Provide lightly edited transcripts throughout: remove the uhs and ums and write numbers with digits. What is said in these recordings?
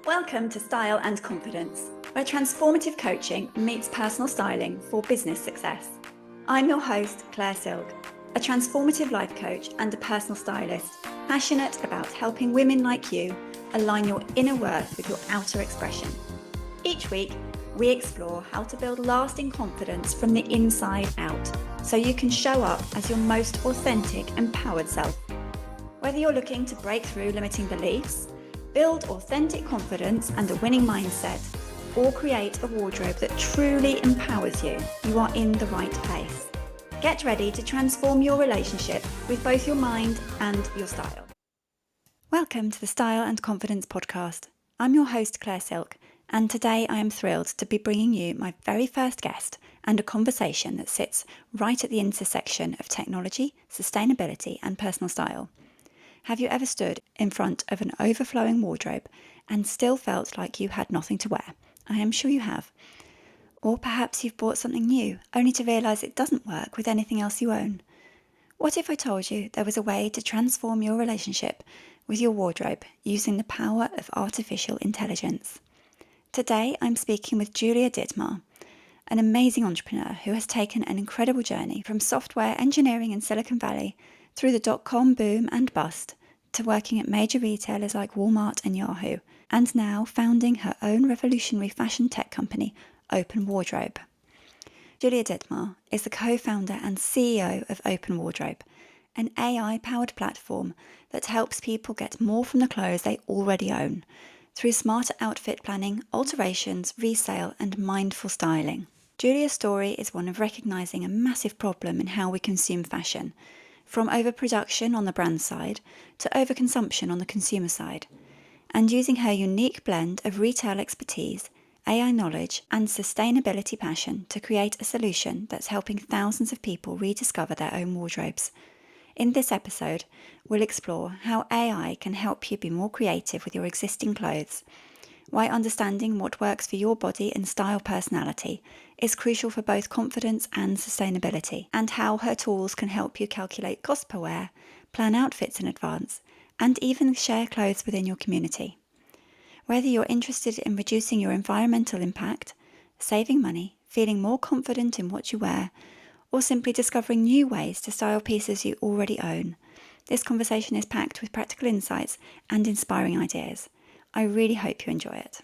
Welcome to Style and Confidence, where transformative coaching meets personal styling for business success. I'm your host, Claire Silk, a transformative life coach and a personal stylist, passionate about helping women like you align your inner worth with your outer expression. Each week, we explore how to build lasting confidence from the inside out, so you can show up as your most authentic, empowered self. Whether you're looking to break through limiting beliefs, build authentic confidence and a winning mindset, or create a wardrobe that truly empowers you, you are in the right place. Get ready to transform your relationship with both your mind and your style. Welcome to the Style and Confidence podcast. I'm your host, Claire Silk, and today I am thrilled to be bringing you my very first guest and a conversation that sits right at the intersection of technology, sustainability, and personal style. Have you ever stood in front of an overflowing wardrobe and still felt like you had nothing to wear? I am sure you have. Or perhaps you've bought something new, only to realise it doesn't work with anything else you own. What if I told you there was a way to transform your relationship with your wardrobe using the power of artificial intelligence? Today I'm speaking with Julia Dietmar, an amazing entrepreneur who has taken an incredible journey from software engineering in Silicon Valley through the dotcom boom and bust to working at major retailers like Walmart and Yahoo, and now founding her own revolutionary fashion tech company, Open Wardrobe. Julia Dietmar is the co-founder and CEO of Open Wardrobe, an AI-powered platform that helps people get more from the clothes they already own through smarter outfit planning, alterations, resale, and mindful styling. Julia's story is one of recognising a massive problem in how we consume fashion, from overproduction on the brand side to overconsumption on the consumer side, and using her unique blend of retail expertise, AI knowledge, and sustainability passion to create a solution that's helping thousands of people rediscover their own wardrobes. In this episode, we'll explore how AI can help you be more creative with your existing clothes, why understanding what works for your body and style personality is crucial for both confidence and sustainability, and how her tools can help you calculate cost per wear, plan outfits in advance, and even share clothes within your community. Whether you're interested in reducing your environmental impact, saving money, feeling more confident in what you wear, or simply discovering new ways to style pieces you already own, this conversation is packed with practical insights and inspiring ideas. I really hope you enjoy it.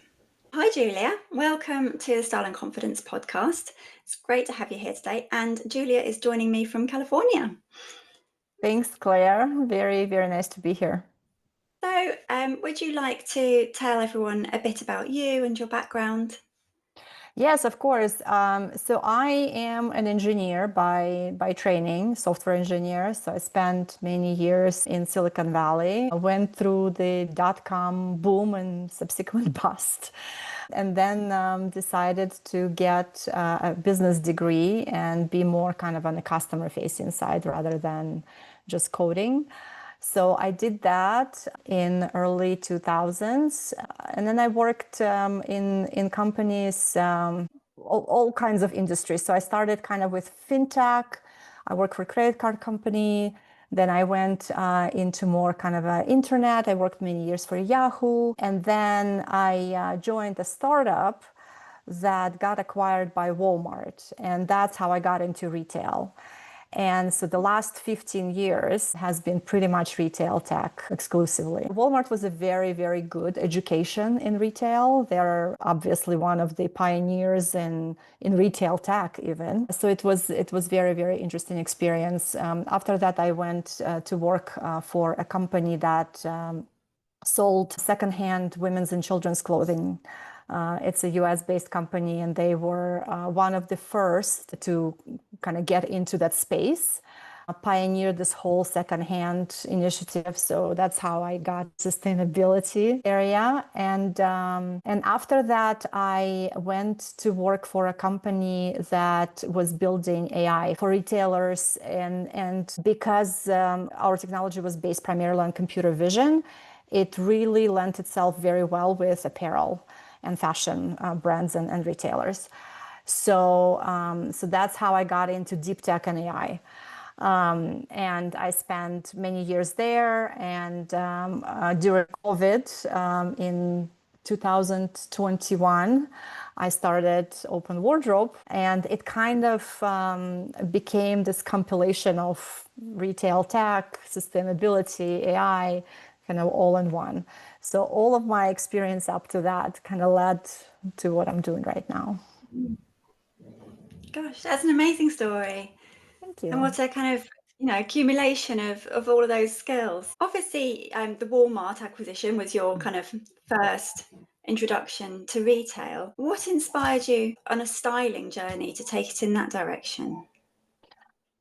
Hi Julia, welcome to the Style and Confidence podcast. It's great to have you here today, and Julia is joining me from California. Thanks, Claire. Very, very nice to be here. So, would you like to tell everyone a bit about you and your background? Yes, of course. So I am an engineer by training, software engineer. So I spent many years in Silicon Valley. I went through the dot-com boom and subsequent bust, and then decided to get a business degree and be more kind of on the customer-facing side rather than just coding. So I did that in early 2000s, and then I worked in companies, all kinds of industries. So I started kind of with fintech. I worked for a credit card company. Then I went into more kind of internet. I worked many years for Yahoo, and then I joined a startup that got acquired by Walmart, and that's how I got into retail. And so the last 15 years has been pretty much retail tech exclusively. Walmart was a very, very good education in retail. They're obviously one of the pioneers in retail tech even. So it was very, very interesting experience. After that, I went to work for a company that sold secondhand women's and children's clothing. It's a US-based company, and they were one of the first to kind of get into that space, pioneered this whole secondhand initiative. So that's how I got sustainability area. And after that, I went to work for a company that was building AI for retailers. And because our technology was based primarily on computer vision, it really lent itself very well with apparel and fashion brands and retailers. So that's how I got into deep tech and AI. And I spent many years there. And during COVID in 2021, I started Open Wardrobe, and it kind of became this compilation of retail tech, sustainability, AI, kind of all in one. So all of my experience up to that kind of led to what I'm doing right now. Gosh, that's an amazing story. Thank you. And what a kind of, accumulation of all of those skills. Obviously, the Walmart acquisition was your kind of first introduction to retail. What inspired you on a styling journey to take it in that direction?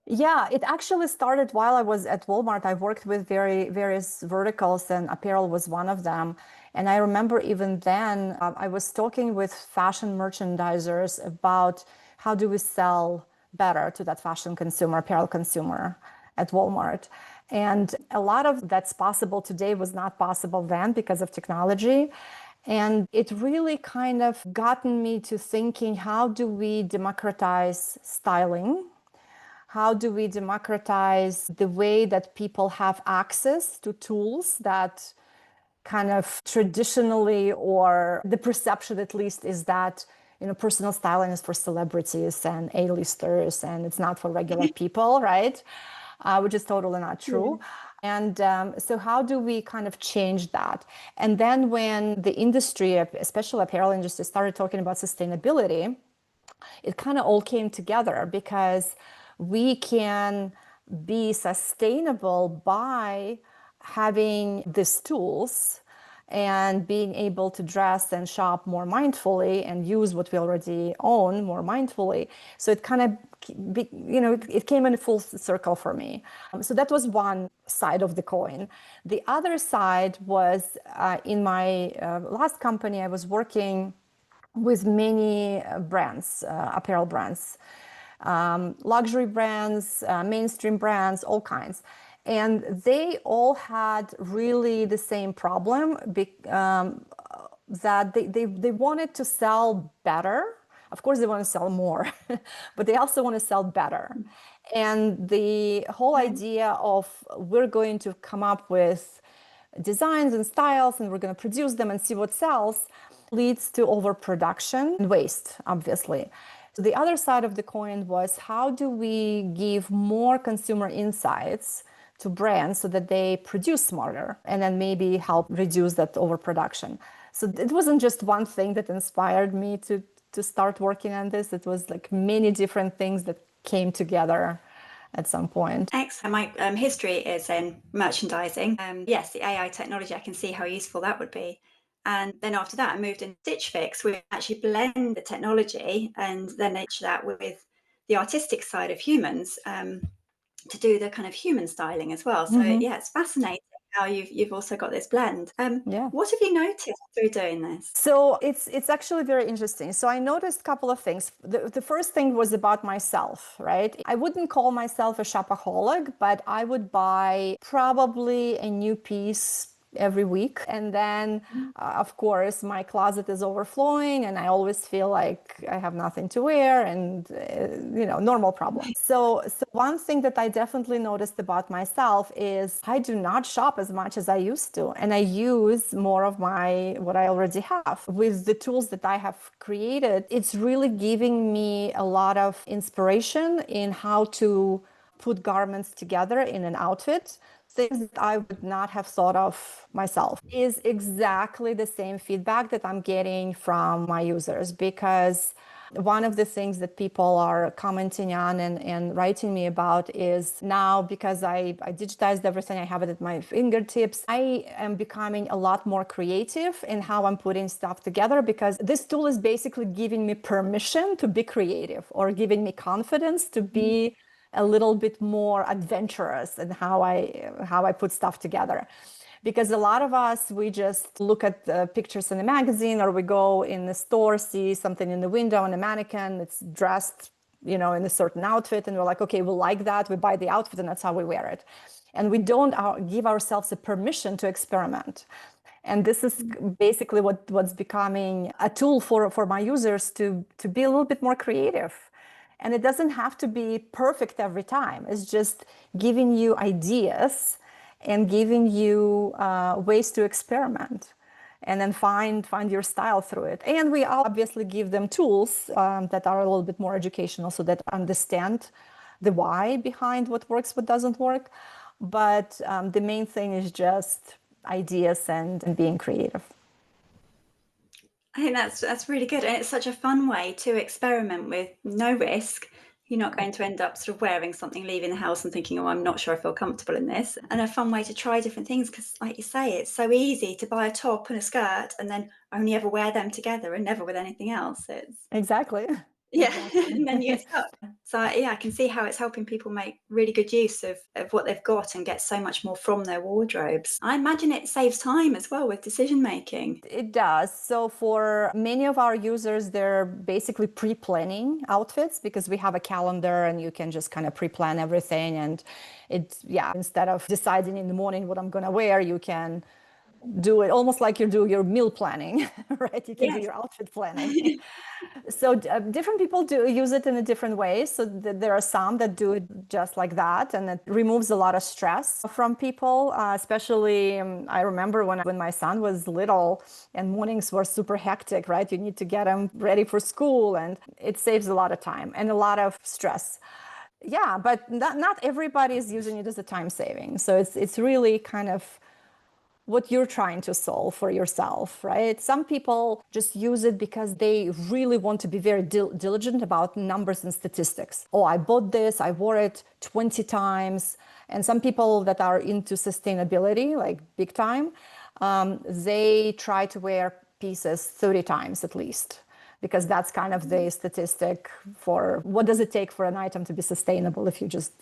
Yeah, it actually started while I was at Walmart. I worked with various verticals, and apparel was one of them. And I remember even then, I was talking with fashion merchandisers about how do we sell better to that fashion consumer, apparel consumer at Walmart. And a lot of that's possible today was not possible then because of technology. And it really kind of gotten me to thinking, how do we democratize styling? How do we democratize the way that people have access to tools that kind of traditionally, or the perception at least, is that personal styling is for celebrities and A-listers and it's not for regular people, right? Which is totally not true. And so how do we kind of change that? And then when the industry, especially apparel industry, started talking about sustainability, it kind of all came together, because we can be sustainable by having these tools and being able to dress and shop more mindfully and use what we already own more mindfully. So it kind of, it came in a full circle for me. So that was one side of the coin. The other side was in my last company, I was working with many brands, apparel brands, luxury brands, mainstream brands, all kinds. And they all had really the same problem, that they wanted to sell better. Of course, they want to sell more, but they also want to sell better. And the whole idea of, we're going to come up with designs and styles and we're going to produce them and see what sells, leads to overproduction and waste, obviously. So the other side of the coin was, how do we give more consumer insights to brands so that they produce smarter and then maybe help reduce that overproduction? So it wasn't just one thing that inspired me to start working on this. It was like many different things that came together at some point. Excellent. My history is in merchandising. Yes, the AI technology, I can see how useful that would be. And then after that, I moved into Stitch Fix. We actually blend the technology and then match that with the artistic side of humans to do the kind of human styling as well. So yeah, it's fascinating how you've also got this blend. Yeah. What have you noticed through doing this? So it's actually very interesting. So I noticed a couple of things. The first thing was about myself, right? I wouldn't call myself a shopaholic, but I would buy probably a new piece every week. And then, of course, my closet is overflowing and I always feel like I have nothing to wear and, normal problems. So one thing that I definitely noticed about myself is I do not shop as much as I used to. And I use more of what I already have. With the tools that I have created, it's really giving me a lot of inspiration in how to put garments together in an outfit. Things that I would not have thought of myself. Is exactly the same feedback that I'm getting from my users, because one of the things that people are commenting on and writing me about is, now because I digitized everything, I have it at my fingertips, I am becoming a lot more creative in how I'm putting stuff together, because this tool is basically giving me permission to be creative, or giving me confidence to be a little bit more adventurous in how I put stuff together. Because a lot of us, we just look at the pictures in a magazine, or we go in the store, see something in the window on a mannequin, it's dressed, in a certain outfit, and we're like, okay, we like that, we buy the outfit, and that's how we wear it. And we don't give ourselves a permission to experiment. And this is basically what's becoming a tool for my users to be a little bit more creative. And it doesn't have to be perfect every time. It's just giving you ideas and giving you ways to experiment. and then find your style through it. And we obviously give them tools that are a little bit more educational, so that understand the why behind what works, what doesn't work. But the main thing is just ideas and being creative. I think that's really good, and it's such a fun way to experiment with no risk. You're not going to end up sort of wearing something, leaving the house and thinking, oh, I'm not sure I feel comfortable in this. And a fun way to try different things, because like you say, it's so easy to buy a top and a skirt and then only ever wear them together and never with anything else. It's Exactly. yeah, Exactly. and then you get stuck. So yeah, I can see how it's helping people make really good use of what they've got and get so much more from their wardrobes. I imagine it saves time as well with decision making. It does. So for many of our users, they're basically pre-planning outfits, because we have a calendar and you can just kind of pre-plan everything. And it's, yeah, instead of deciding in the morning what I'm going to wear, you can do it almost like you do your meal planning, right? You can do Yes. your outfit planning. So different people do use it in a different way. So there are some that do it just like that, and it removes a lot of stress from people. Especially, I remember when my son was little, and mornings were super hectic, right? You need to get him ready for school, and it saves a lot of time and a lot of stress. Yeah, but not everybody is using it as a time saving. So it's really kind of what you're trying to solve for yourself, right? Some people just use it because they really want to be very diligent about numbers and statistics. Oh, I bought this, I wore it 20 times. And some people that are into sustainability, like big time, they try to wear pieces 30 times at least, because that's kind of the statistic for what does it take for an item to be sustainable if you just,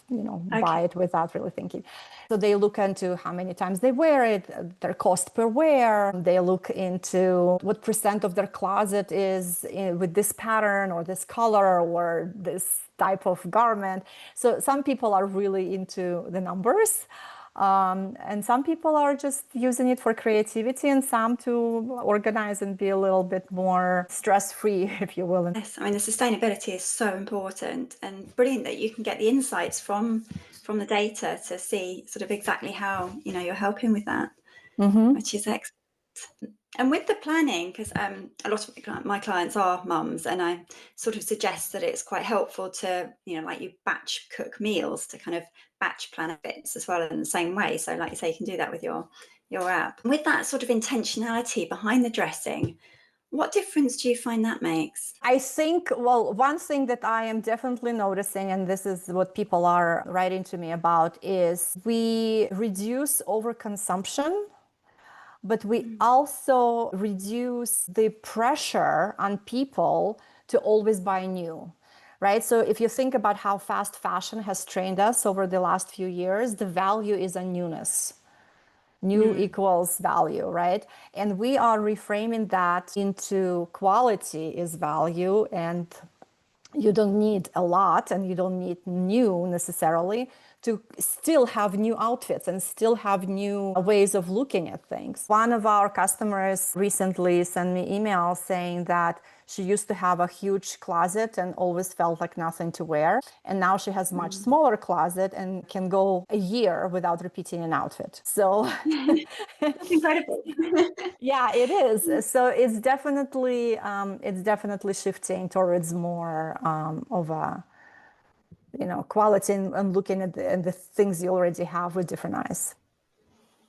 buy it without really thinking. So they look into how many times they wear it, their cost per wear. They look into what percent of their closet is with this pattern or this color or this type of garment. So some people are really into the numbers. And some people are just using it for creativity, and some to organize and be a little bit more stress-free, if you will. Yes, I mean, the sustainability is so important, and brilliant that you can get the insights from the data to see sort of exactly how you're helping with that, which is excellent. And with the planning, because a lot of my clients are mums, and I sort of suggest that it's quite helpful to, like you batch cook meals, to kind of batch plan bits as well in the same way. So like you say, you can do that with your app. And with that sort of intentionality behind the dressing, what difference do you find that makes? I think, well, one thing that I am definitely noticing, and this is what people are writing to me about, is we reduce overconsumption, but we also reduce the pressure on people to always buy new, right? So if you think about how fast fashion has trained us over the last few years, the value is on newness. New equals value, right? And we are reframing that into quality is value, and you don't need a lot and you don't need new necessarily to still have new outfits and still have new ways of looking at things. One of our customers recently sent me emails saying that she used to have a huge closet and always felt like nothing to wear. And now she has much smaller closet and can go a year without repeating an outfit. So That's incredible. yeah, it is. So it's definitely shifting towards more of a quality and looking at the things you already have with different eyes.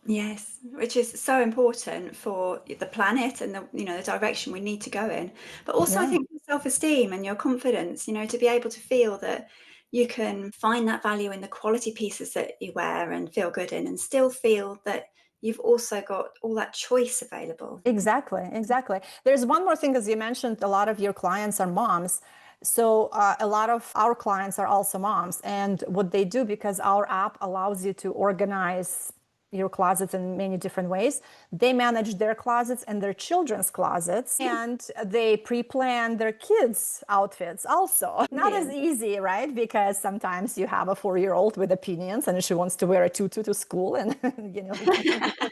Yes, which is so important for the planet and the direction we need to go in. But also, I Yeah. think self-esteem and your confidence, to be able to feel that you can find that value in the quality pieces that you wear and feel good in, and still feel that you've also got all that choice available. Exactly, exactly. There's one more thing, as you mentioned, a lot of your clients are moms. So a lot of our clients are also moms. And what they do, because our app allows you to organize your closets in many different ways, they manage their closets and their children's closets, and they pre-plan their kids' outfits also. Not as easy, right? Because sometimes you have a 4-year-old with opinions and she wants to wear a tutu to school, and you can't really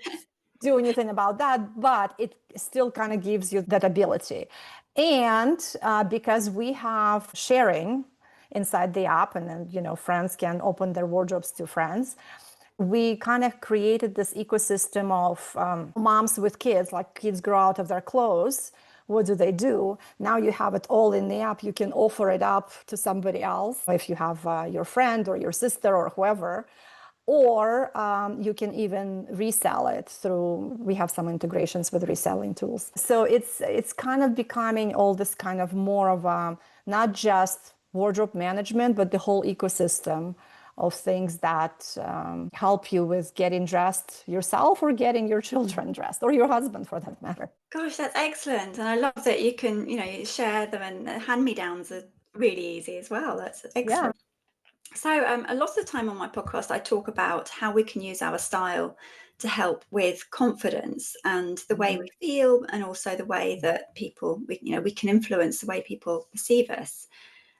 do anything about that, but it still kind of gives you that ability. And because we have sharing inside the app, and then friends can open their wardrobes to friends, We kind of created this ecosystem of moms with kids, like kids grow out of their clothes. What do? Now you have it all in the app. You can offer it up to somebody else if you have your friend or your sister or whoever, or you can even resell it through, we have some integrations with reselling tools. So it's kind of becoming all this kind of more of a, not just wardrobe management, but the whole ecosystem of things that help you with getting dressed yourself or getting your children dressed, or your husband for that matter. Gosh, that's excellent. And I love that you can, you share them, and hand-me-downs are really easy as well. That's Yeah. excellent. So a lot of the time on my podcast, I talk about how we can use our style to help with confidence and the way we feel, and also the way that people, we can influence the way people perceive us.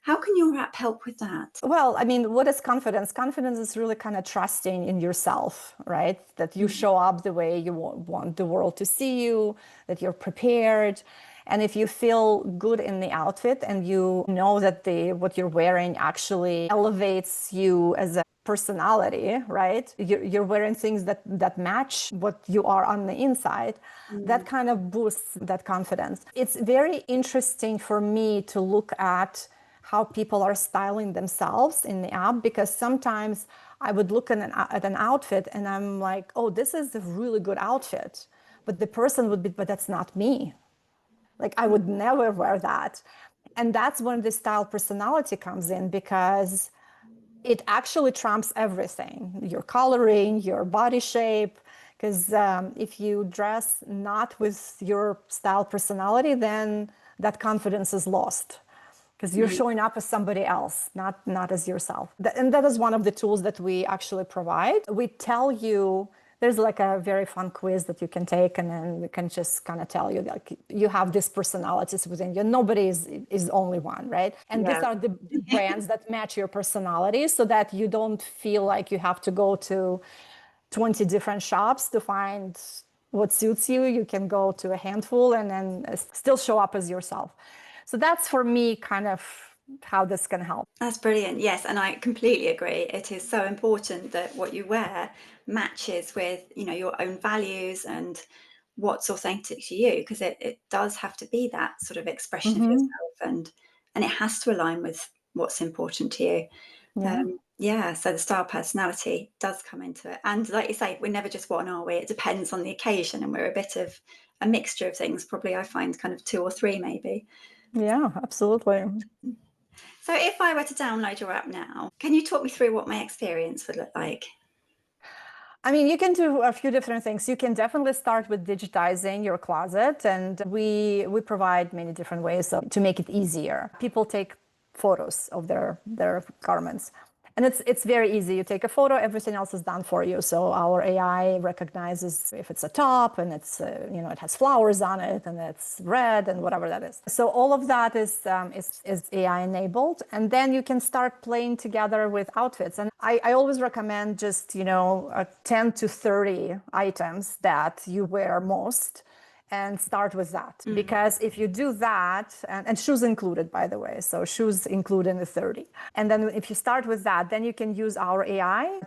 How can your app help with that? Well, I mean, what is confidence? Confidence is really kind of trusting in yourself, right? That you show up the way you want the world to see you, that you're prepared. And if you feel good in the outfit and you know that what you're wearing actually elevates you as a personality, right? You're wearing things that match what you are on the inside. That kind of boosts that confidence. It's very interesting for me to look at how people are styling themselves in the app, because sometimes I would look at an outfit and I'm like, oh, this is a really good outfit. But the person would be, but that's not me. Like, I would never wear that. And that's when the style personality comes in, because it actually trumps everything, your coloring, your body shape. Because if you dress not with your style personality, then that confidence is lost, because you're showing up as somebody else, not as yourself. And that is one of the tools that we actually provide. We tell you, there's like a very fun quiz that you can take, and then we can just kind of tell you, like, you have these personalities within you. Nobody is only one, right? And these are the brands that match your personality, so that you don't feel like you have to go to 20 different shops to find what suits you. You can go to a handful and then still show up as yourself. So that's, for me, kind of how this can help. That's brilliant. Yes, and I completely agree. It is so important that what you wear matches with, your own values and what's authentic to you, because it does have to be that sort of expression of yourself, and it has to align with what's important to you. Yeah. So the style personality does come into it. And like you say, we're never just one, are we? It depends on the occasion, and we're a bit of a mixture of things. Probably I find kind of two or three maybe. Yeah, absolutely. So if I were to download your app now, can you talk me through what my experience would look like? I mean, you can do a few different things. You can definitely start with digitizing your closet, and we provide many different ways to make it easier. People take photos of their garments. And it's very easy. You take a photo, everything else is done for you. So our AI recognizes if it's a top and it's, it has flowers on it and it's red and whatever that is. So all of that is AI enabled. And then you can start playing together with outfits. And I always recommend just, 10 to 30 items that you wear most, and start with that. Because if you do that, and shoes included, by the way, so shoes included in the 30. And then if you start with that, then you can use our AI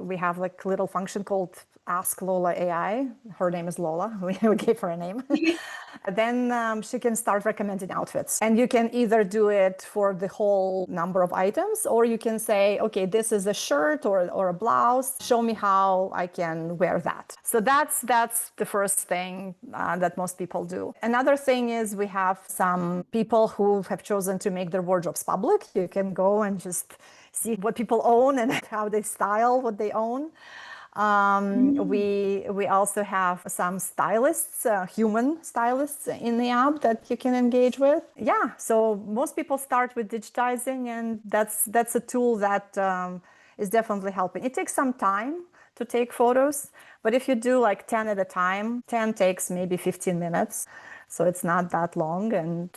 we have like a little function called Ask Lola AI. Her name is Lola. We gave her a name. Then she can start recommending outfits. And you can either do it for the whole number of items, or you can say, okay, this is a shirt or a blouse. Show me how I can wear that. So that's the first thing that most people do. Another thing is we have some people who have chosen to make their wardrobes public. You can go and just see what people own and how they style what they own. We also have some stylists, human stylists in the app that you can engage with. Yeah, so most people start with digitizing, and that's a tool that is definitely helping. It takes some time to take photos, but if you do like 10 at a time, 10 takes maybe 15 minutes. So it's not that long, and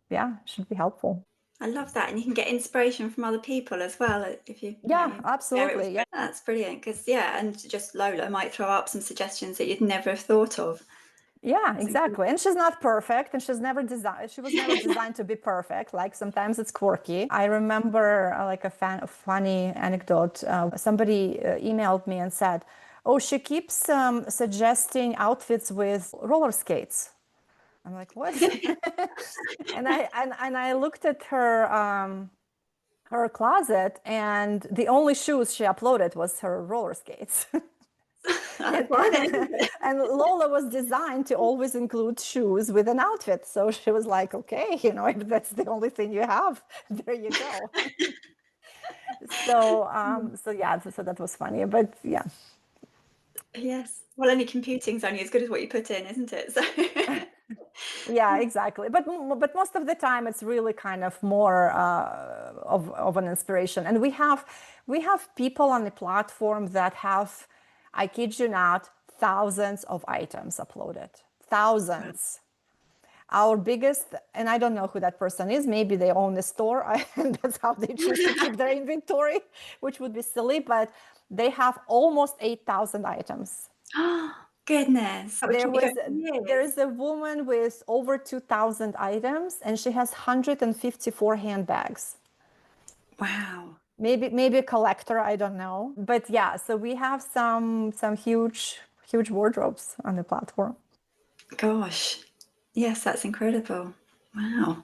yeah, should be helpful. I love that. And you can get inspiration from other people as well if you, Yeah, share it with absolutely. Yeah. That's brilliant. Because, and just Lola might throw up some suggestions that you'd never have thought of. Yeah, That's incredible. exactly. And she's not perfect, and she was never designed to be perfect. Like sometimes it's quirky. I remember like a funny anecdote. Somebody emailed me and said, "Oh, she keeps suggesting outfits with roller skates." I'm like, "What?" And I looked at her closet, and the only shoes she uploaded was her roller skates. That's and, why then, isn't it? and Lola was designed to always include shoes with an outfit. So she was like, okay, if that's the only thing you have, there you go. So yeah, so that was funny. But yeah. Yes. Well, any computing's only as good as what you put in, isn't it? So Yeah, exactly. But most of the time, it's really kind of more of an inspiration. And we have people on the platform that have, I kid you not, thousands of items uploaded. Thousands. Our biggest, and I don't know who that person is. Maybe they own a store, and that's how they choose to keep their inventory, which would be silly. But they have almost 8,000 items. oh, goodness. That would There keep you was going for there years. is a woman with over 2,000 items, and she has 154 handbags. Wow. Maybe a collector, I don't know. But yeah, so we have some huge wardrobes on the platform. Gosh. Yes, that's incredible. Wow.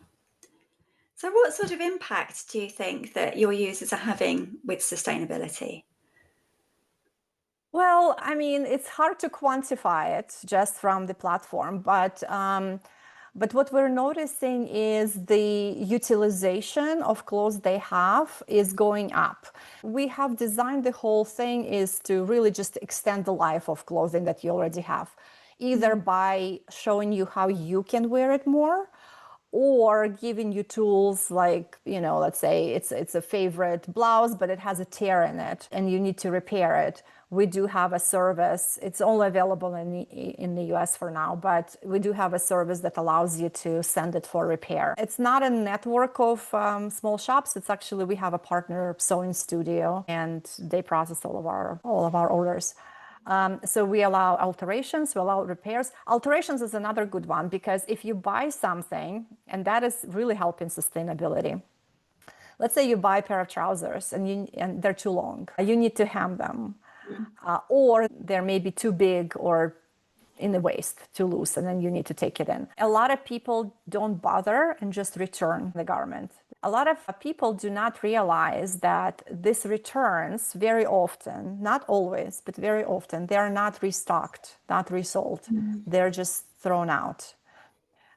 So what sort of impact do you think that your users are having with sustainability? Well, I mean, it's hard to quantify it just from the platform, but what we're noticing is the utilization of clothes they have is going up. We have designed the whole thing is to really just extend the life of clothing that you already have, either by showing you how you can wear it more, or giving you tools like, let's say it's a favorite blouse, but it has a tear in it and you need to repair it. We do have a service. It's only available in the US for now, but we do have a service that allows you to send it for repair. It's not a network of small shops. It's actually, we have a partner sewing studio, and they process all of our orders. So we allow alterations, we allow repairs. Alterations is another good one, because if you buy something, and that is really helping sustainability. Let's say you buy a pair of trousers and they're too long. You need to hem them, or they're maybe too big or in the waist, too loose, and then you need to take it in. A lot of people don't bother and just return the garment. A lot of people do not realize that these returns very often, not always, but very often, they are not restocked, not resold. They're just thrown out.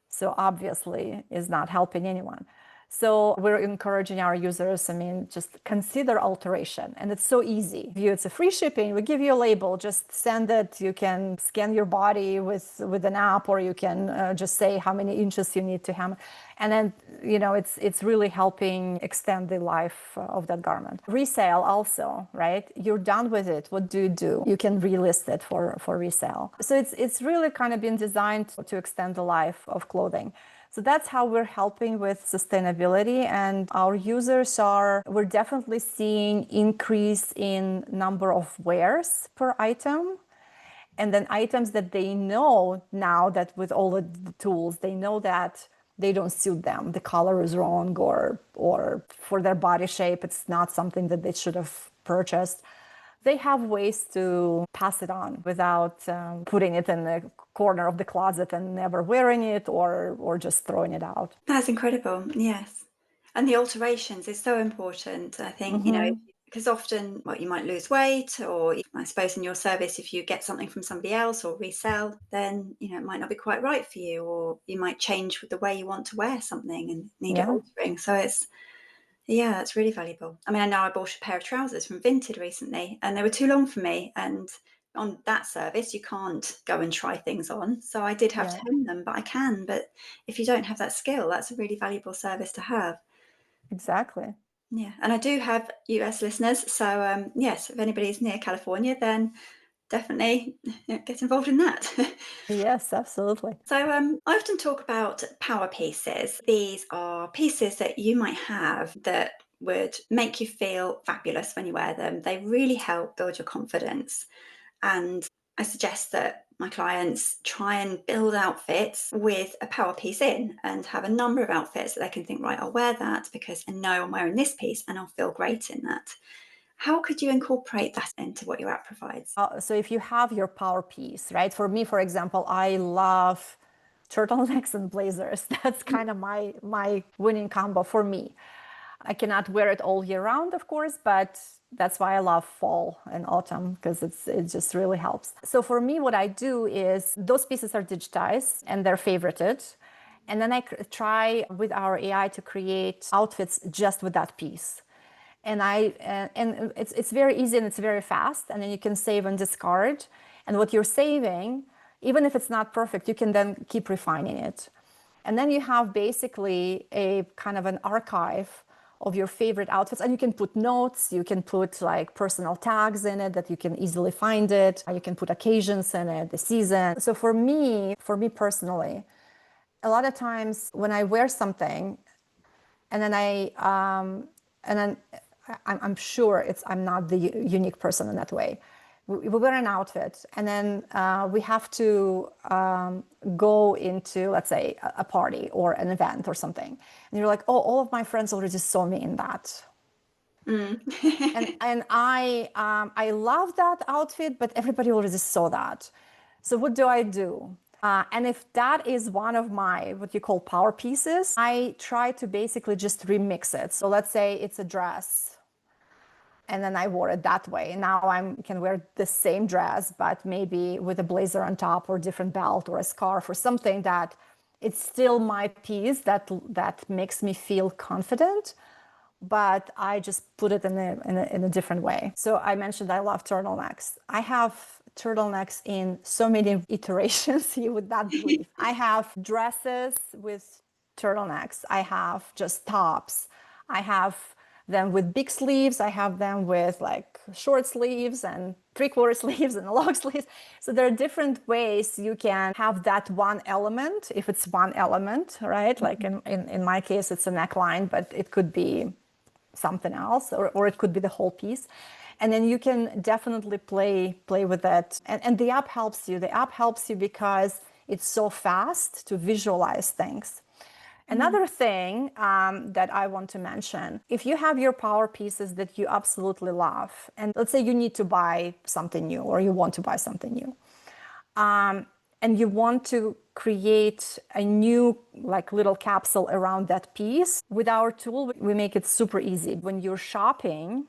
So obviously is not helping anyone. So we're encouraging our users, just consider alteration. And it's so easy. It's a free shipping. We give you a label, just send it. You can scan your body with an app, or you can just say how many inches you need to hem. And then, it's really helping extend the life of that garment. Resale also, right? You're done with it. What do? You can relist it for resale. So it's really kind of been designed to extend the life of clothing. So that's how we're helping with sustainability. And our users we're definitely seeing increase in number of wears per item. And then items that they know now, that with all the tools, they know that they don't suit them. The color is wrong, or for their body shape, it's not something that they should have purchased. They have ways to pass it on without putting it in the corner of the closet and never wearing it, or just throwing it out. That's incredible. Yes. And the alterations is so important. I think, because often, well, you might lose weight, or I suppose in your service, if you get something from somebody else or resell, then, it might not be quite right for you, or you might change the way you want to wear something and need it Yeah. altering. So that's really valuable. I know I bought a pair of trousers from Vinted recently, and they were too long for me. And on that service, you can't go and try things on. So I did have to Yeah, hem them, but I can. But if you don't have that skill, that's a really valuable service to have. exactly. Yeah. And I do have US listeners. So, yes, if anybody's near California, then definitely get involved in that. Yes, absolutely. So, I often talk about power pieces. These are pieces that you might have that would make you feel fabulous when you wear them. They really help build your confidence. And I suggest that my clients try and build outfits with a power piece in and have a number of outfits that they can think, right, I'll wear that because I know I'm wearing this piece and I'll feel great in that. How could you incorporate that into what your app provides? So if you have your power piece, right? For me, for example, I love turtlenecks and blazers. That's kind of my winning combo for me. I cannot wear it all year round, of course, but that's why I love fall and autumn, because it just really helps. So for me, what I do is those pieces are digitized and they're favorited. And then I try with our AI to create outfits just with that piece. And it's very easy and it's very fast, and then you can save and discard. And what you're saving, even if it's not perfect, you can then keep refining it. And then you have basically a kind of an archive of your favorite outfits, and you can put notes, you can put like personal tags in it that you can easily find it, you can put occasions in it, the season. So for me personally, a lot of times when I wear something and then I'm sure I'm not the unique person in that way. We wear an outfit and then we have to go into, let's say, a party or an event or something. And you're like, oh, all of my friends already saw me in that. and I love that outfit, but everybody already saw that. So what do I do? And if that is one of my, what you call power pieces, I try to basically just remix it. So let's say it's a dress and then I wore it that way. Now I can wear the same dress, but maybe with a blazer on top or different belt or a scarf or something that it's still my piece that makes me feel confident, but I just put it in a different way. So I mentioned I love turtlenecks. I have turtlenecks in so many iterations you would not believe. I have dresses with turtlenecks. I have just tops. I have them with big sleeves. I have them with like short sleeves and three-quarter sleeves and long sleeves. So there are different ways you can have that one element, if it's one element, right? Like in my case, it's a neckline, but it could be something else, or it could be the whole piece. And then you can definitely play with that. And the app helps you. The app helps you because it's so fast to visualize things. Another thing that I want to mention, if you have your power pieces that you absolutely love, and let's say you need to buy something new or you want to buy something new, and you want to create a new like little capsule around that piece, with our tool, we make it super easy. When you're shopping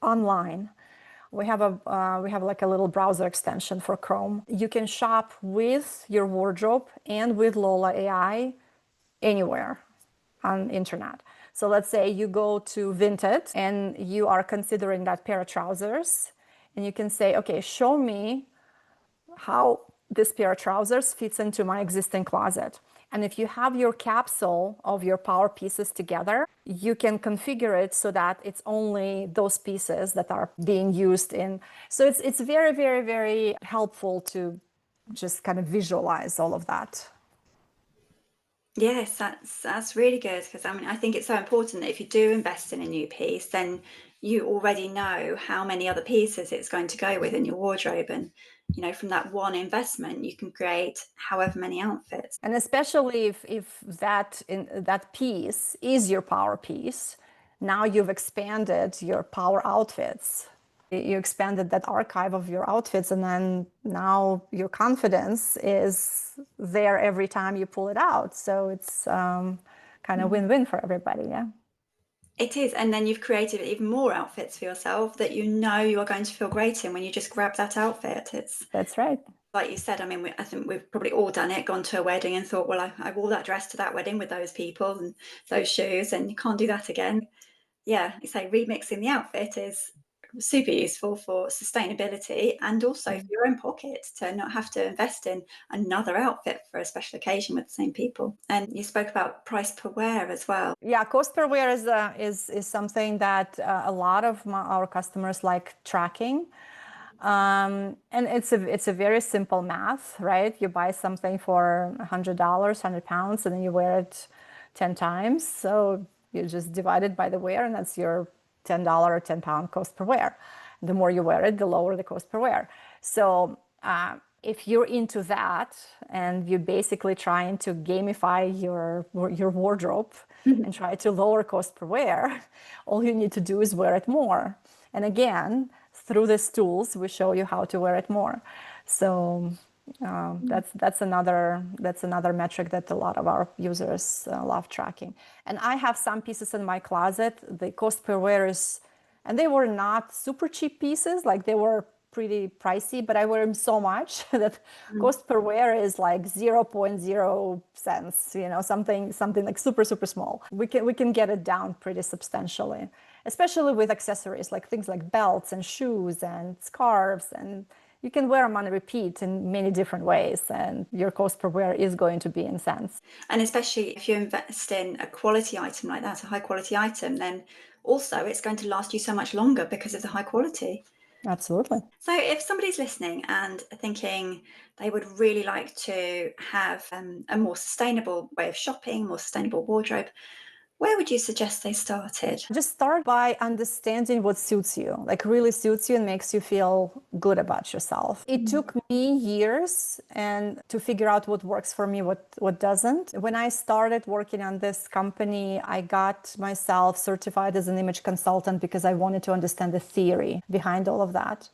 online, we have like a little browser extension for Chrome. You can shop with your wardrobe and with Lola AI anywhere on internet. So let's say you go to Vinted and you are considering that pair of trousers, and you can say, okay, show me how this pair of trousers fits into my existing closet. And if you have your capsule of your power pieces together, you can configure it so that it's only those pieces that are being used in. So it's very, very, very helpful to just kind of visualize all of that. Yes, that's really good, because I mean, I think it's so important that if you do invest in a new piece, then you already know how many other pieces it's going to go with in your wardrobe, and from that one investment, you can create however many outfits. And especially if that piece is your power piece, now you've expanded your power outfits. You expanded that archive of your outfits, and then now your confidence is there every time you pull it out. So it's kind of win-win for everybody, yeah. It is, and then you've created even more outfits for yourself that you are going to feel great in when you just grab that outfit. That's right. Like you said, I mean, I think we've probably all done it, gone to a wedding and thought, well, I wore that dress to that wedding with those people and those shoes, and you can't do that again. Yeah, you say remixing the outfit is super useful for sustainability and also for your own pocket, to not have to invest in another outfit for a special occasion with the same people. And you spoke about price per wear as well. Yeah, cost per wear is something that a lot of our customers like tracking. And it's a very simple math, right? You buy something for $100, £100, and then you wear it 10 times. So you just divide it by the wear, and that's your $10 or £10 cost per wear. The more you wear it, the lower the cost per wear. So If you're into that and you're basically trying to gamify your wardrobe and try to lower cost per wear, all you need to do is wear it more. And again, through these tools, we show you how to wear it more. So that's another metric that a lot of our users love tracking. And I have some pieces in my closet. The cost per wear is, and they were not super cheap pieces, like they were pretty pricey, but I wear them so much that cost per wear is like 0.0 cents, something like super, super small. We can get it down pretty substantially, especially with accessories, like things like belts and shoes and scarves, and you can wear them on repeat in many different ways, and your cost per wear is going to be in cents. And especially if you invest in a quality item like that, a high quality item, then also it's going to last you so much longer because of the high quality. Absolutely. So if somebody's listening and thinking they would really like to have a more sustainable way of shopping, more sustainable wardrobe, where would you suggest they started? Just start by understanding what suits you, like really suits you and makes you feel good about yourself. It took me years and to figure out what works for me, what doesn't. When I started working on this company, I got myself certified as an image consultant because I wanted to understand the theory behind all of that.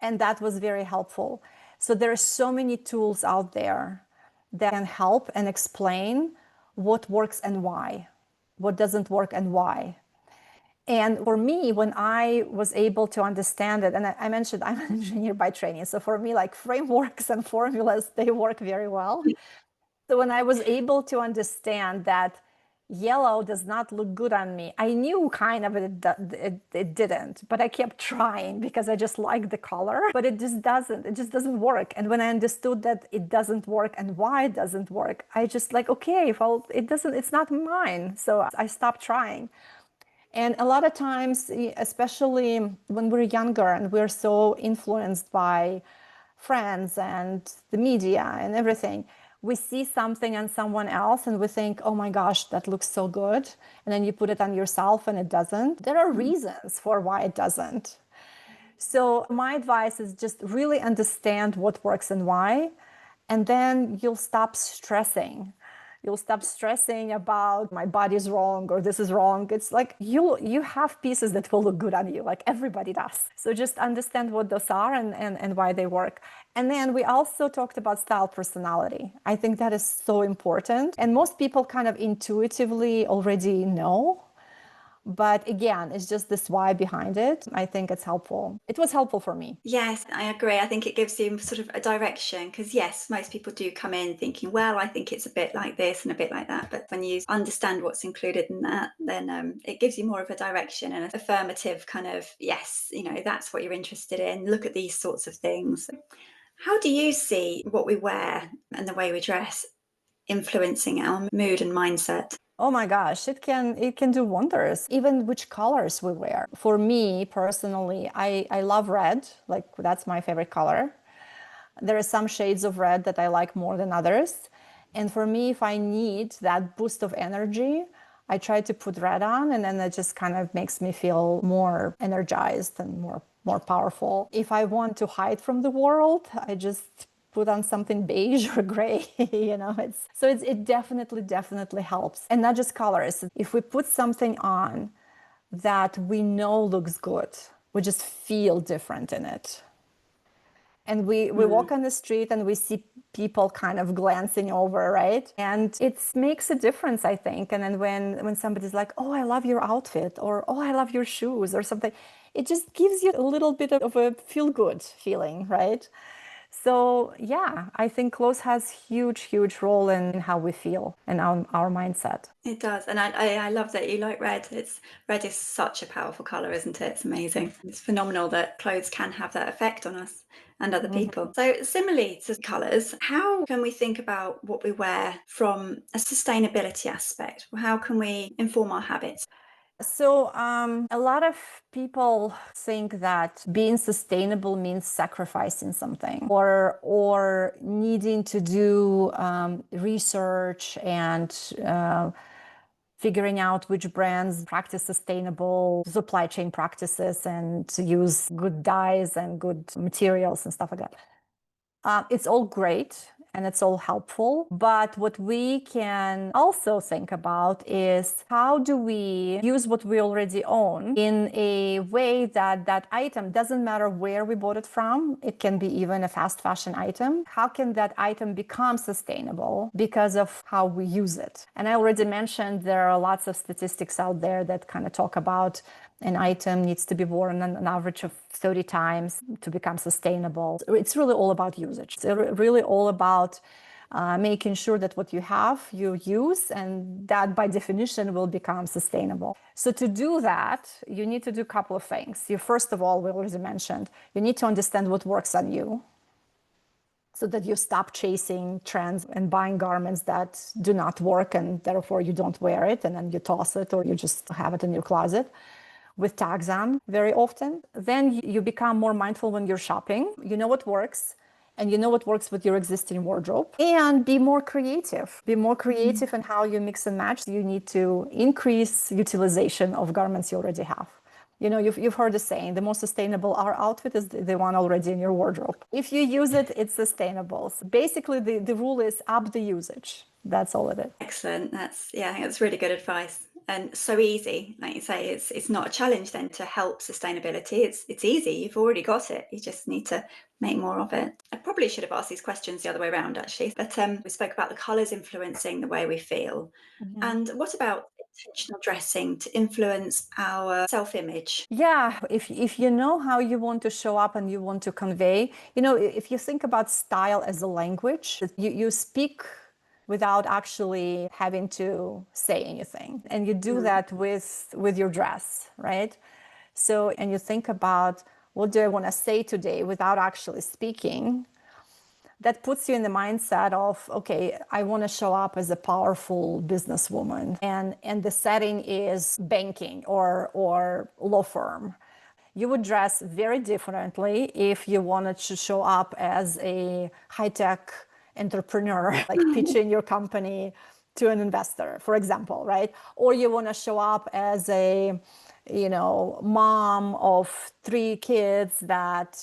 And that was very helpful. So there are so many tools out there that can help and explain what works and why, what doesn't work and why. And for me, when I was able to understand it, and I mentioned I'm an engineer by training, so for me, like frameworks and formulas, they work very well. So when I was able to understand that yellow does not look good on me, I knew kind of it didn't, but I kept trying because I just like the color, but it just doesn't work. And when I understood that it doesn't work and why it doesn't work, I just like, okay, well, it's not mine. So I stopped trying. And a lot of times, especially when we're younger and we're so influenced by friends and the media and everything, we see something on someone else and we think, oh my gosh, that looks so good. And then you put it on yourself and it doesn't. There are reasons for why it doesn't. So my advice is just really understand what works and why, and then you'll stop stressing. You'll stop stressing about my body's wrong or this is wrong. It's like you have pieces that will look good on you, like everybody does. So just understand what those are and why they work. And then we also talked about style personality. I think that is so important. And most people kind of intuitively already know. But again, it's just this why behind it. I think it's helpful. It was helpful for me. Yes, I agree. I think it gives you sort of a direction because, yes, most people do come in thinking, well, I think it's a bit like this and a bit like that. But when you understand what's included in that, then it gives you more of a direction and an affirmative kind of, yes, that's what you're interested in. Look at these sorts of things. How do you see what we wear and the way we dress influencing our mood and mindset? Oh my gosh, it can do wonders. Even which colors we wear. For me personally, I love red. Like that's my favorite color. There are some shades of red that I like more than others. And for me, if I need that boost of energy, I try to put red on, and then it just kind of makes me feel more energized and more powerful. If I want to hide from the world, I just put on something beige or gray, it definitely helps. And not just colors. If we put something on that we know looks good, we just feel different in it. And we walk on the street and we see people kind of glancing over, right? And it makes a difference, I think. And then when somebody's like, oh, I love your outfit, or oh, I love your shoes or something, it just gives you a little bit of a feel-good feeling, right? So yeah, I think clothes has huge role in how we feel and our mindset. It does. And I love that you like red. Red is such a powerful color, isn't it? It's amazing. It's phenomenal that clothes can have that effect on us and other people. So similarly to colors, how can we think about what we wear from a sustainability aspect? How can we inform our habits? So a lot of people think that being sustainable means sacrificing something or needing to do research and figuring out which brands practice sustainable supply chain practices and to use good dyes and good materials and stuff like that. It's all great and it's all helpful. But what we can also think about is how do we use what we already own in a way that that item doesn't matter where we bought it from. It can be even a fast fashion item. How can that item become sustainable because of how we use it? And I already mentioned there are lots of statistics out there that kind of talk about an item needs to be worn an average of 30 times to become sustainable. It's really all about usage. It's really all about making sure that what you have, you use, and that by definition will become sustainable. So to do that, you need to do a couple of things. You, first of all, we already mentioned, you need to understand what works on you, so that you stop chasing trends and buying garments that do not work and therefore you don't wear it and then you toss it or you just have it in your closet with tags on very often. Then you become more mindful when you're shopping. You know what works and you know what works with your existing wardrobe. And be more creative. Be more creative in how you mix and match. You need to increase utilization of garments you already have. You know, you've heard the saying, the most sustainable our outfit is the one already in your wardrobe. If you use it, it's sustainable. So basically, the rule is up the usage. That's all it is. Excellent. I think that's really good advice. And so easy, like you say, it's not a challenge then to help sustainability. It's easy. You've already got it. You just need to make more of it. I probably should have asked these questions the other way around, actually. But we spoke about the colours influencing the way we feel. Mm-hmm. And what about intentional dressing to influence our self-image? Yeah, if you know how you want to show up and you want to convey, you know, if you think about style as a language, you speak without actually having to say anything. And you do that with your dress, right? So, and you think about what do I want to say today without actually speaking. That puts you in the mindset of, okay, I want to show up as a powerful businesswoman. And the setting is banking or law firm. You would dress very differently if you wanted to show up as a high-tech entrepreneur, like pitching your company to an investor, for example, right? Or you want to show up as a, you know, mom of 3 kids that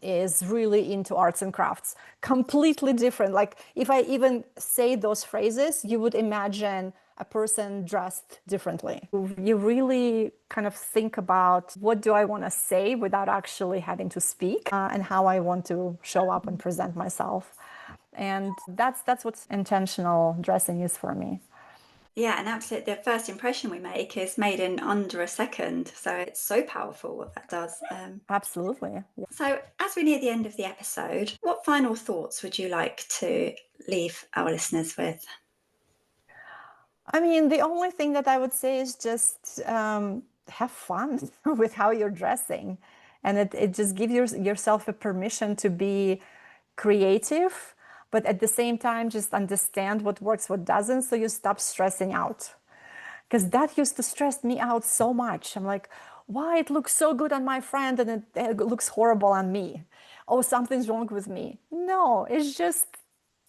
is really into arts and crafts. Completely different. Like if I even say those phrases, you would imagine a person dressed differently. You really kind of think about what do I want to say without actually having to speak, and how I want to show up and present myself. And that's what intentional dressing is for me. Yeah, and absolutely. The first impression we make is made in under a second. So it's so powerful what that does. Absolutely. Yeah. So, as we near the end of the episode, what final thoughts would you like to leave our listeners with? I mean, the only thing that I would say is just have fun with how you're dressing. And it just gives yourself a permission to be creative, but at the same time, just understand what works, what doesn't, so you stop stressing out. Because that used to stress me out so much. I'm like, why it looks so good on my friend and it looks horrible on me? Oh, something's wrong with me. No, it's just,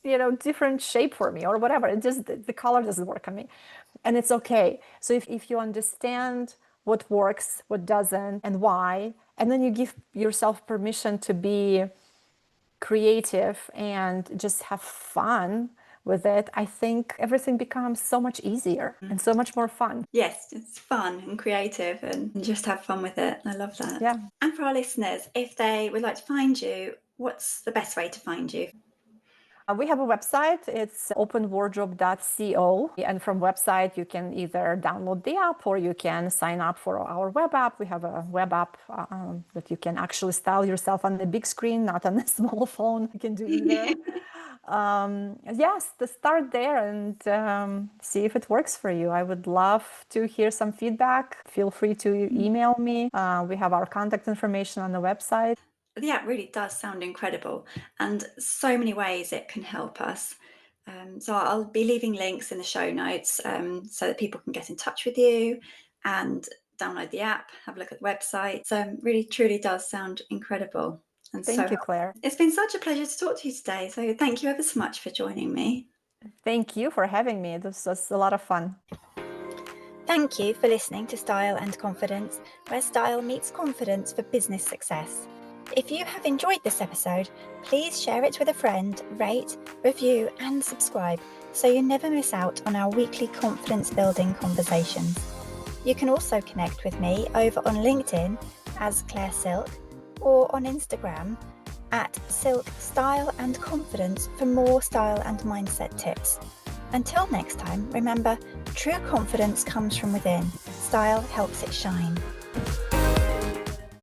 you know, different shape for me or whatever. It just, the color doesn't work on me. And it's okay. So if you understand what works, what doesn't, and why, and then you give yourself permission to be creative and just have fun with it, I think everything becomes so much easier and so much more fun. Yes, it's fun and creative and just have fun with it. I love that. Yeah. And for our listeners, if they would like to find you, what's the best way to find you? We have a website. It's openwardrobe.co. And from website, you can either download the app or you can sign up for our web app. We have a web app that you can actually style yourself on the big screen, not on a small phone. You can do either. Yes, to start there and see if it works for you. I would love to hear some feedback. Feel free to email me. We have our contact information on the website. The app really does sound incredible, and so many ways it can help us. So I'll be leaving links in the show notes so that people can get in touch with you and download the app, have a look at the website. So really, truly does sound incredible. And Thank you, Claire. It's been such a pleasure to talk to you today. So thank you ever so much for joining me. Thank you for having me. This was a lot of fun. Thank you for listening to Style and Confidence, where style meets confidence for business success. If you have enjoyed this episode, please share it with a friend, rate, review and subscribe so you never miss out on our weekly confidence building conversations. You can also connect with me over on LinkedIn as Claire Silk or on Instagram at Silk Style and Confidence for more style and mindset tips. Until next time, remember, true confidence comes from within. Style helps it shine.